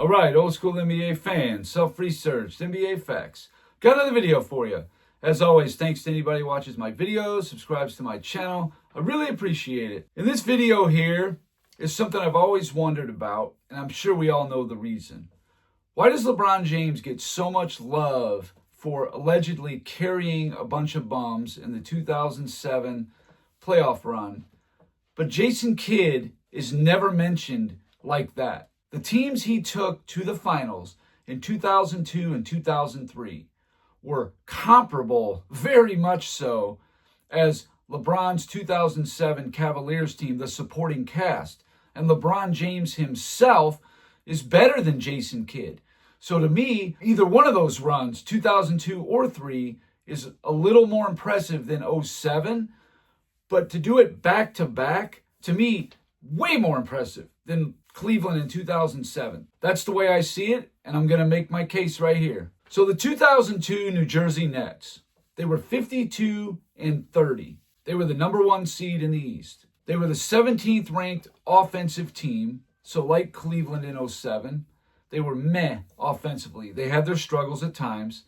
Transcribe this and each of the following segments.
All right, old school NBA fans, self-researched, NBA facts. Got another video for you. As always, thanks to anybody who watches my videos, subscribes to my channel. I really appreciate it. In this video here is something I've always wondered about, and I'm sure we all know the reason. Why does LeBron James get so much love for allegedly carrying a bunch of bums in the 2007 playoff run, but Jason Kidd is never mentioned like that? The teams he took to the finals in 2002 and 2003 were comparable, very much so, as LeBron's 2007 Cavaliers team, the supporting cast. And LeBron James himself is better than Jason Kidd. So to me, either one of those runs, 2002 or 3, is a little more impressive than 07. But to do it back to back, to me, way more impressive than Cleveland in 2007. That's the way I see it, and I'm going to make my case right here. So the 2002 New Jersey Nets, they were 52-30. They were the number 1 seed in the East. They were the 17th ranked offensive team. So like Cleveland in 07, they were meh offensively. They had their struggles at times.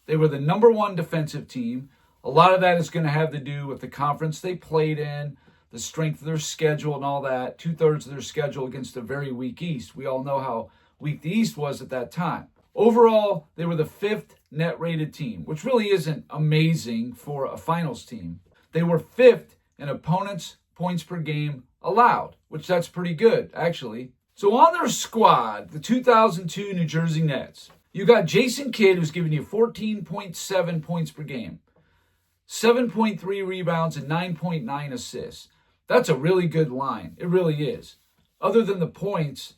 They were the number 1 defensive team. A lot of that is going to have to do with the conference they played in, the strength of their schedule and all that. 2/3 of their schedule against a very weak East. We all know how weak the East was at that time. Overall, they were the 5th net rated team, which really isn't amazing for a finals team. They were 5th in opponents' points per game allowed, which that's pretty good, actually. So on their squad, the 2002 New Jersey Nets, you got Jason Kidd, who's giving you 14.7 points per game, 7.3 rebounds, and 9.9 assists. That's a really good line. It really is. Other than the points,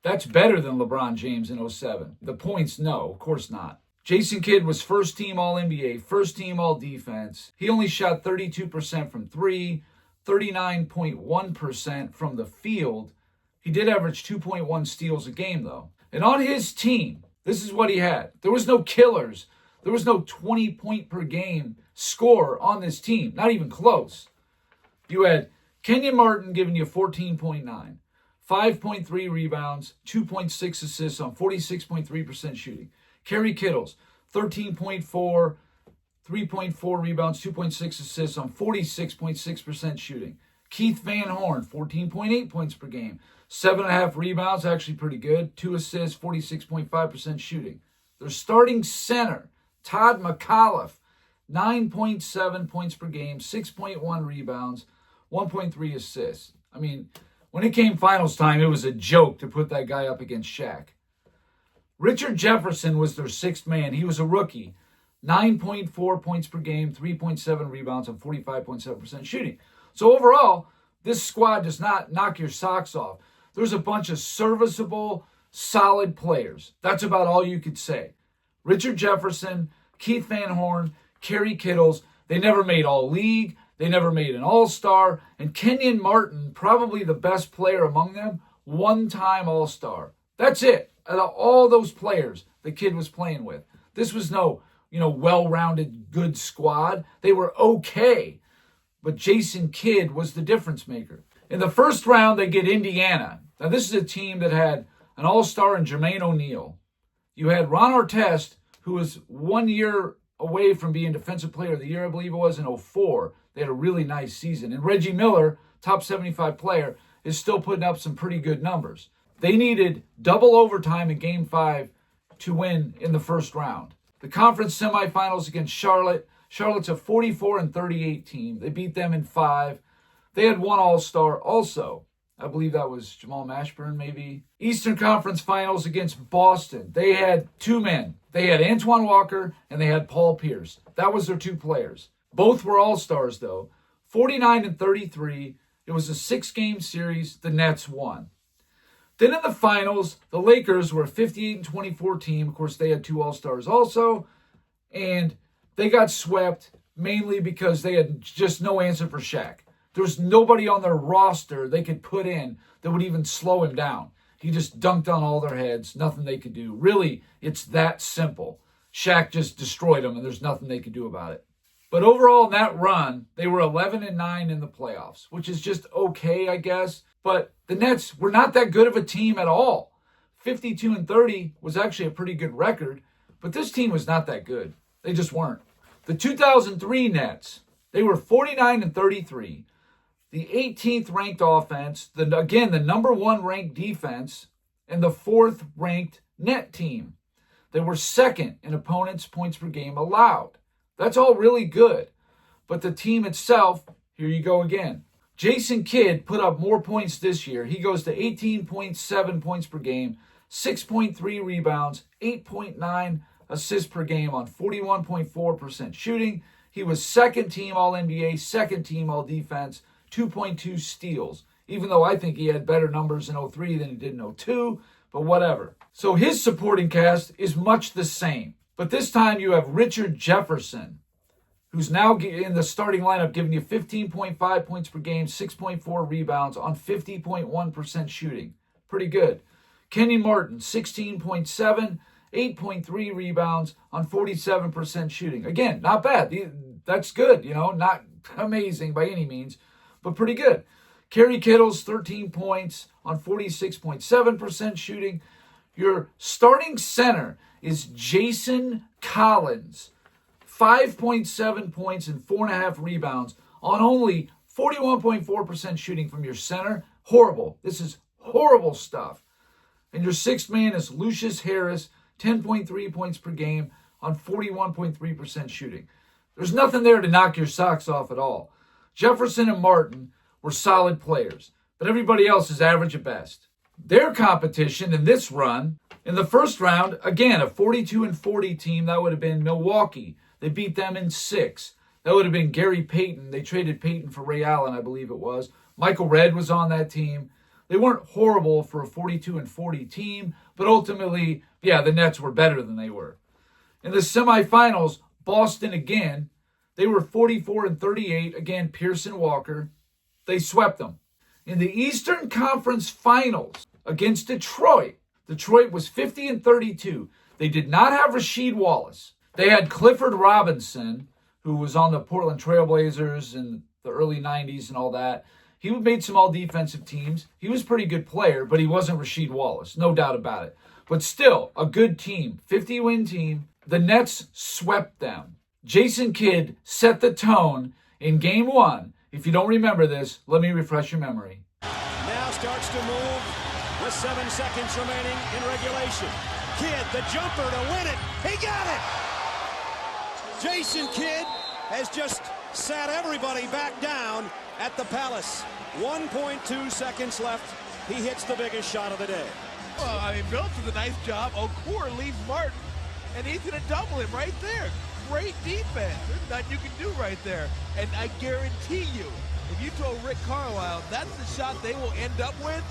that's better than LeBron James in 07. The points, no, of course not. Jason Kidd was first team All-NBA, first team All-Defense. He only shot 32% from 3, 39.1% from the field. He did average 2.1 steals a game, though. And on his team, this is what he had. There was no killers. There was no 20-point-per-game scorer on this team, not even close. You had Kenyon Martin giving you 14.9, 5.3 rebounds, 2.6 assists on 46.3% shooting. Kerry Kittles, 13.4, 3.4 rebounds, 2.6 assists on 46.6% shooting. Keith Van Horn, 14.8 points per game, 7.5 rebounds, actually pretty good, 2 assists, 46.5% shooting. Their starting center, Todd McAuliffe, 9.7 points per game, 6.1 rebounds, 1.3 assists. I mean, when it came finals time, it was a joke to put that guy up against Shaq. Richard Jefferson was their 6th man. He was a rookie. 9.4 points per game, 3.7 rebounds, and 45.7% shooting. So overall, this squad does not knock your socks off. There's a bunch of serviceable, solid players. That's about all you could say. Richard Jefferson, Keith Van Horn, Kerry Kittles, they never made All-League. They never made an All-Star. And Kenyon Martin, probably the best player among them, 1-time All-Star. That's it. Out of all those players the kid was playing with. This was no, well-rounded, good squad. They were okay. But Jason Kidd was the difference maker. In the first round, they get Indiana. Now, this is a team that had an All-Star in Jermaine O'Neal. You had Ron Artest, who was 1 year away from being Defensive Player of the Year, I believe it was, in 04. They had a really nice season. And Reggie Miller, top 75 player, is still putting up some pretty good numbers. They needed double overtime in Game 5 to win in the first round. The conference semifinals against Charlotte. Charlotte's a 44-38 team. They beat them in 5. They had 1 All-Star also. I believe that was Jamal Mashburn, maybe. Eastern Conference Finals against Boston. They had 2 men. They had Antoine Walker and they had Paul Pierce. That was their 2 players. Both were All-Stars, though. 49-33. It was a 6-game series. The Nets won. Then in the finals, the Lakers were a 58-24 team. Of course, they had 2 All-Stars also. And they got swept mainly because they had just no answer for Shaq. There was nobody on their roster they could put in that would even slow him down. He just dunked on all their heads. Nothing they could do. Really, it's that simple. Shaq just destroyed them, and there's nothing they could do about it. But overall, in that run, they were 11-9 in the playoffs, which is just okay, I guess. But the Nets were not that good of a team at all. 52-30 was actually a pretty good record, but this team was not that good. They just weren't. The 2003 Nets, they were 49-33. The 18th ranked offense, the number 1 ranked defense, and the 4th ranked net team. They were 2nd in opponents' points per game allowed. That's all really good. But the team itself, here you go again. Jason Kidd put up more points this year. He goes to 18.7 points per game, 6.3 rebounds, 8.9 assists per game on 41.4% shooting. He was 2nd team All-NBA, 2nd team All-Defense, 2.2 steals, even though I think he had better numbers in 03 than he did in 02, but whatever. So his supporting cast is much the same. But this time you have Richard Jefferson, who's now in the starting lineup giving you 15.5 points per game, 6.4 rebounds on 50.1% shooting. Pretty good. Kenyon Martin, 16.7, 8.3 rebounds on 47% shooting. Again, not bad. That's good, not amazing by any means, but pretty good. Kerry Kittles, 13 points on 46.7% shooting. Your starting center is Jason Collins, 5.7 points and 4.5 rebounds on only 41.4% shooting from your center. Horrible. This is horrible stuff. And your 6th man is Lucius Harris, 10.3 points per game on 41.3% shooting. There's nothing there to knock your socks off at all. Jefferson and Martin were solid players, but everybody else is average at best. Their competition in this run, in the first round, again, a 42-40 team, that would have been Milwaukee. They beat them in 6. That would have been Gary Payton. They traded Payton for Ray Allen, I believe it was. Michael Redd was on that team. They weren't horrible for a 42-40 team, but ultimately, the Nets were better than they were. In the semifinals, Boston again, they were 44-38. Again, Pearson Walker. They swept them. In the Eastern Conference Finals against Detroit was 50-32. They did not have Rasheed Wallace. They had Clifford Robinson, who was on the Portland Trailblazers in the early 90s and all that. He made some all-defensive teams. He was a pretty good player, but he wasn't Rasheed Wallace, no doubt about it. But still, a good team, 50-win team. The Nets swept them. Jason Kidd set the tone in Game 1. If you don't remember this, let me refresh your memory. Now starts to move with 7 seconds remaining in regulation. Kidd, the jumper to win it. He got it! Jason Kidd has just sat everybody back down at the Palace. 1.2 seconds left. He hits the biggest shot of the day. Well, Bill does a nice job. Okur leaves Martin, and he's going to double him right there. Great defense. There's nothing you can do right there. And I guarantee you, if you told Rick Carlisle that's the shot they will end up with,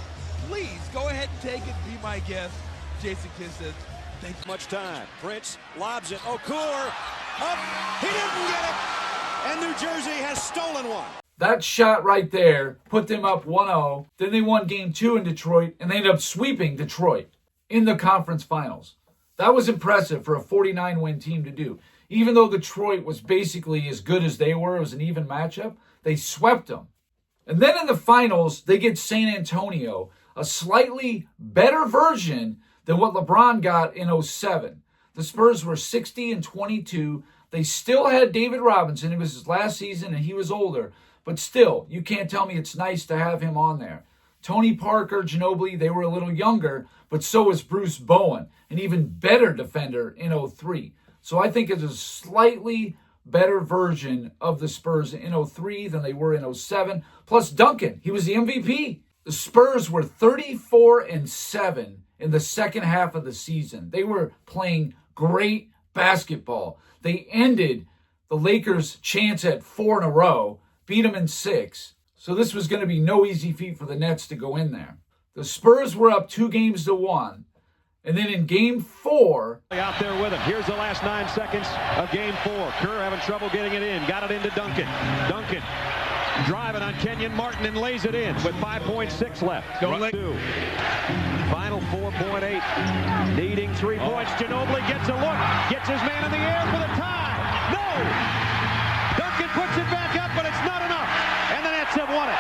please go ahead and take it. Be my guest. Jason Kidd says, thank you. Much time. Prince lobs it. Okur up. He didn't get it. And New Jersey has stolen one. That shot right there put them up 1-0. Then they won Game 2 in Detroit, and they ended up sweeping Detroit in the conference finals. That was impressive for a 49-win team to do. Even though Detroit was basically as good as they were, it was an even matchup, they swept them. And then in the finals, they get San Antonio, a slightly better version than what LeBron got in 07. The Spurs were 60-22. They still had David Robinson. It was his last season, and he was older. But still, you can't tell me it's nice to have him on there. Tony Parker, Ginobili, they were a little younger, but so was Bruce Bowen, an even better defender in 03. So I think it's a slightly better version of the Spurs in 03 than they were in 07. Plus Duncan, he was the MVP. The Spurs were 34-7 in the second half of the season. They were playing great basketball. They ended the Lakers' chance at 4 in a row, beat them in 6. So this was going to be no easy feat for the Nets to go in there. The Spurs were up 2-1. And then in Game 4... Out there with him. Here's the last 9 seconds of Game 4. Kerr having trouble getting it in. Got it into Duncan. Duncan driving on Kenyon Martin and lays it in with 5.6 left. Don't let 2. Final 4.8. Needing 3 points. Ginobili gets a look. Gets his man in the air for the tie. No! Duncan puts it back up, but it's not enough. And the Nets have won it.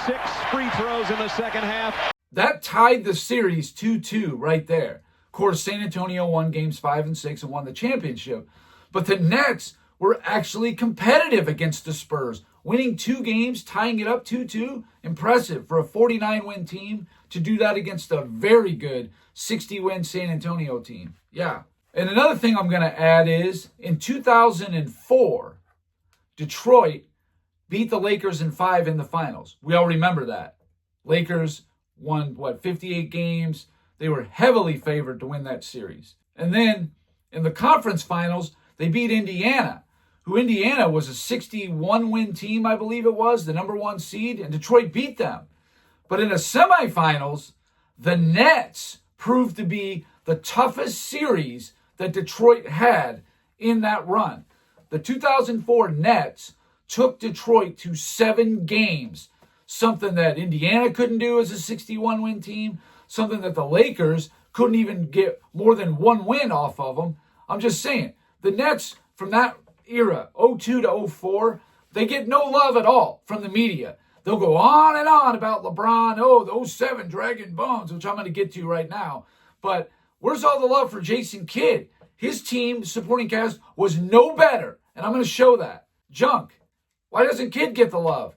6 free throws in the second half. That tied the series 2-2 right there. Of course, San Antonio won games 5 and 6 and won the championship. But the Nets were actually competitive against the Spurs, winning 2 games, tying it up 2-2. Impressive for a 49-win team to do that against a very good 60-win San Antonio team. Yeah. And another thing I'm going to add is in 2004, Detroit beat the Lakers in 5 in the finals. We all remember that. Lakers won, 58 games. They were heavily favored to win that series. And then in the conference finals, they beat Indiana, who Indiana was a 61-win team, I believe it was, the number 1 seed, and Detroit beat them. But in the semifinals, the Nets proved to be the toughest series that Detroit had in that run. The 2004 Nets took Detroit to 7 games, something that Indiana couldn't do as a 61-win team, something that the Lakers couldn't even get more than 1 win off of them. I'm just saying, the Nets from that era, 02 to 04, they get no love at all from the media. They'll go on and on about LeBron, the 07 Dragon Bones, which I'm going to get to right now. But where's all the love for Jason Kidd? His team, supporting cast, was no better. And I'm going to show that. Junk. Why doesn't Kidd get the love?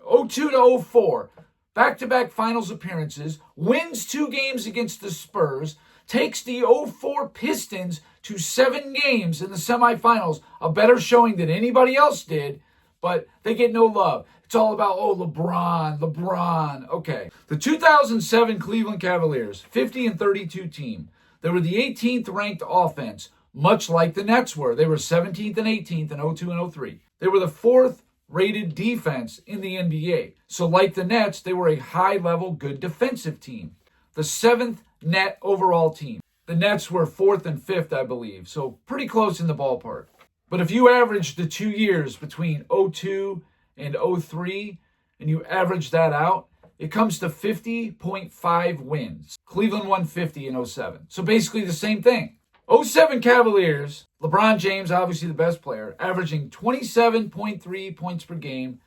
02 to 04, back-to-back finals appearances, wins 2 games against the Spurs, takes the 04 Pistons to 7 games in the semifinals, a better showing than anybody else did, but they get no love. It's all about, LeBron. Okay. The 2007 Cleveland Cavaliers, 50-32 team. They were the 18th ranked offense, much like the Nets were. They were 17th and 18th in 02 and 03. They were the 4th rated defense in the NBA. So like the Nets, they were a high-level, good defensive team. The 7th net overall team. The Nets were 4th and 5th, I believe. So pretty close in the ballpark. But if you average the 2 years between 02 and 03, and you average that out, it comes to 50.5 wins. Cleveland won 50 in 07. So basically the same thing. 07 Cavaliers, LeBron James, obviously the best player, averaging 27.3 points per game,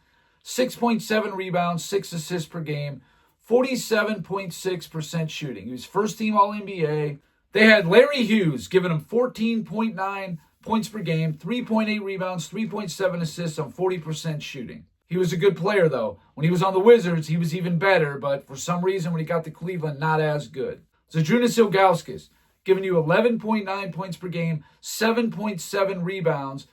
6.7 rebounds, 6 assists per game, 47.6% shooting. He was first team All-NBA. They had Larry Hughes giving him 14.9 points per game, 3.8 rebounds, 3.7 assists on 40% shooting. He was a good player, though. When he was on the Wizards, he was even better, but for some reason, when he got to Cleveland, not as good. Zydrunas Ilgauskas, giving you 11.9 points per game, 7.7 rebounds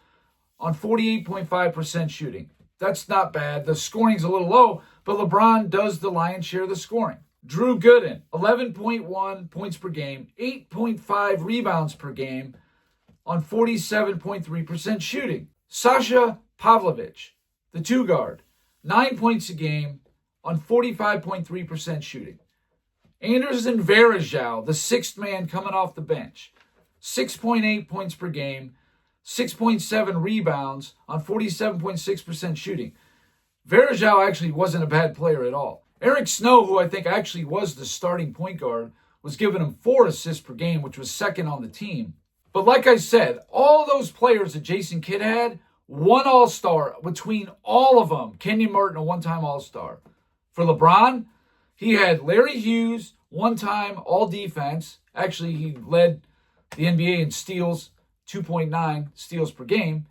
on 48.5% shooting. That's not bad. The scoring's a little low, but LeBron does the lion's share of the scoring. Drew Gooden, 11.1 points per game, 8.5 rebounds per game on 47.3% shooting. Sasha Pavlovich, the 2-guard, 9 points a game on 45.3% shooting. Anderson Varejao, the 6th man coming off the bench, 6.8 points per game, 6.7 rebounds on 47.6% shooting. Varejao actually wasn't a bad player at all. Eric Snow, who I think actually was the starting point guard, was giving him 4 assists per game, which was second on the team. But like I said, all those players that Jason Kidd had, 1 All-Star between all of them. Kenyon Martin, a 1-time All-Star. For LeBron, he had Larry Hughes, 1-time All-Defense. Actually, he led the NBA in steals, 2.9 steals per game.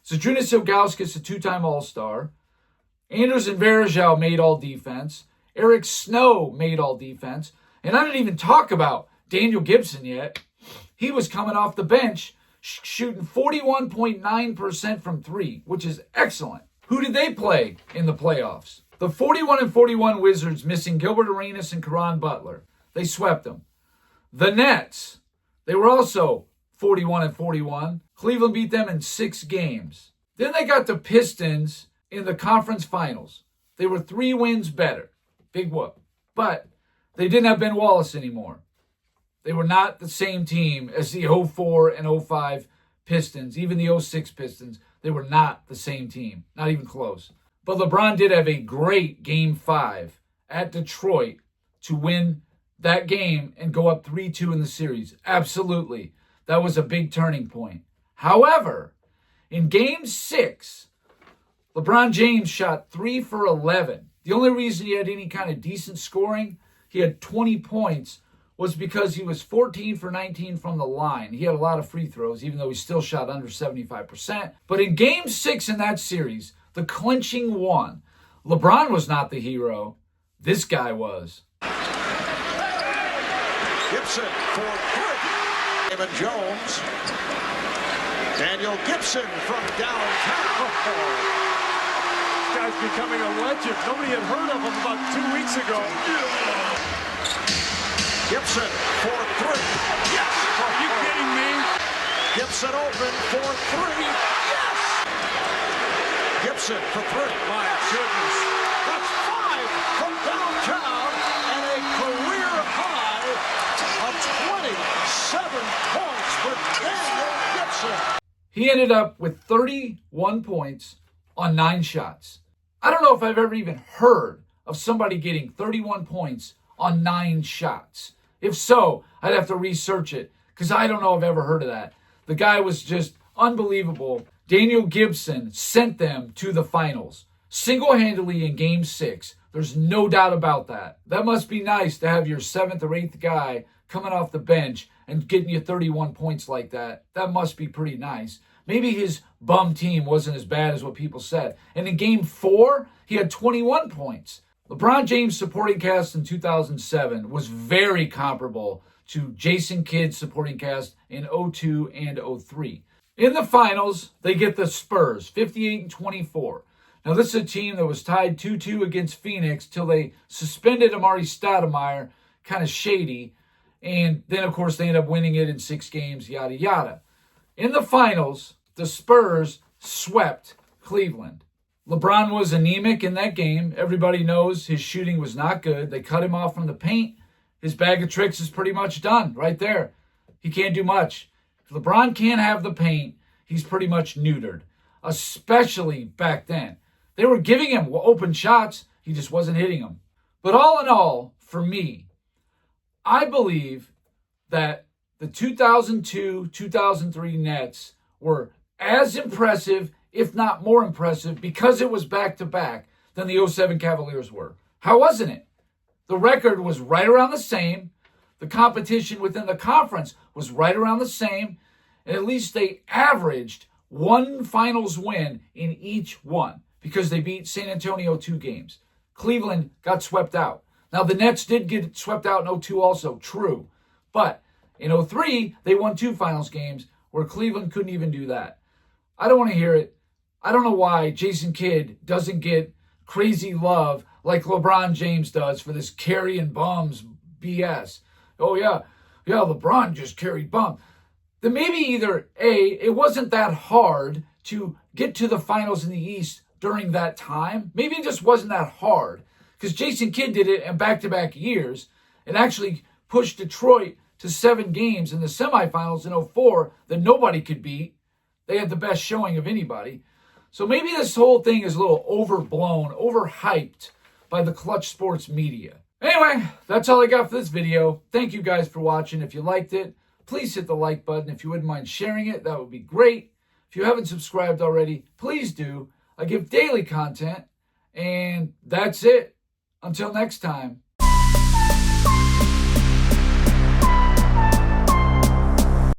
Zydrunas Ilgauskas, a 2-time All-Star. Anderson Varejao made All-Defense. Eric Snow made All-Defense. And I didn't even talk about Daniel Gibson yet. He was coming off the bench, shooting 41.9% from 3, which is excellent. Who did they play in the playoffs? The 41-41 Wizards, missing Gilbert Arenas and Caron Butler. They swept them. The Nets, they were also 41-41. Cleveland beat them in 6 games. Then they got the Pistons in the conference finals. They were 3 wins better. Big whoop. But they didn't have Ben Wallace anymore. They were not the same team as the 04 and 05 Pistons, even the 06 Pistons. They were not the same team, not even close. But LeBron did have a great Game 5 at Detroit to win that game and go up 3-2 in the series. Absolutely. That was a big turning point. However, in Game 6, LeBron James shot 3 for 11. The only reason he had any kind of decent scoring he had 20 points was because he was 14 for 19 from the line. He had a lot of free throws, even though he still shot under 75%. But in Game 6 in that series, the clinching one, LeBron was not the hero. This guy was. Gibson for three. David Jones. Daniel Gibson from downtown. This guy's becoming a legend. Nobody had heard of him about 2 weeks ago. Gibson for three. Yes! Are you kidding me? Gibson open for three. Yes! Gibson for three. My goodness. That's five from downtown and a career high of 27 points for Daniel Gibson. He ended up with 31 points on 9 shots. I don't know if I've ever even heard of somebody getting 31 points on 9 shots. If so, I'd have to research it because I don't know if I've ever heard of that. The guy was just unbelievable. Daniel Gibson sent them to the finals single-handedly in Game 6. There's no doubt about that. That must be nice to have your 7th or 8th guy coming off the bench and getting you 31 points like that. That must be pretty nice. Maybe his bum team wasn't as bad as what people said. And in Game 4, he had 21 points. LeBron James' supporting cast in 2007 was very comparable to Jason Kidd's supporting cast in 02 and 03. In the finals, they get the Spurs, 58-24. Now, this is a team that was tied 2-2 against Phoenix till they suspended Amari Stoudemire, kind of shady. And then, of course, they end up winning it in 6 games, yada, yada. In the finals, the Spurs swept Cleveland. LeBron was anemic in that game. Everybody knows his shooting was not good. They cut him off from the paint. His bag of tricks is pretty much done right there. He can't do much. If LeBron can't have the paint, he's pretty much neutered, especially back then. They were giving him open shots. He just wasn't hitting them. But all in all, for me, I believe that the 2002-2003 Nets were as impressive, if not more impressive, because it was back-to-back than the 07 Cavaliers were. How wasn't it? The record was right around the same. The competition within the conference was right around the same. And at least they averaged 1 finals win in each one because they beat San Antonio 2 games. Cleveland got swept out. Now, the Nets did get swept out in 02 also, true. But in 03, they won 2 finals games where Cleveland couldn't even do that. I don't want to hear it. I don't know why Jason Kidd doesn't get crazy love like LeBron James does for this carrying bums BS. Oh, yeah, LeBron just carried bums. Then maybe either A, it wasn't that hard to get to the finals in the East during that time. Maybe it just wasn't that hard because Jason Kidd did it in back-to-back years and actually pushed Detroit to 7 games in the semifinals in 04 that nobody could beat. They had the best showing of anybody. So maybe this whole thing is a little overblown, overhyped by the Clutch Sports media. Anyway, that's all I got for this video. Thank you guys for watching. If you liked it, please hit the like button. If you wouldn't mind sharing it, that would be great. If you haven't subscribed already, please do. I give daily content. And that's it. Until next time.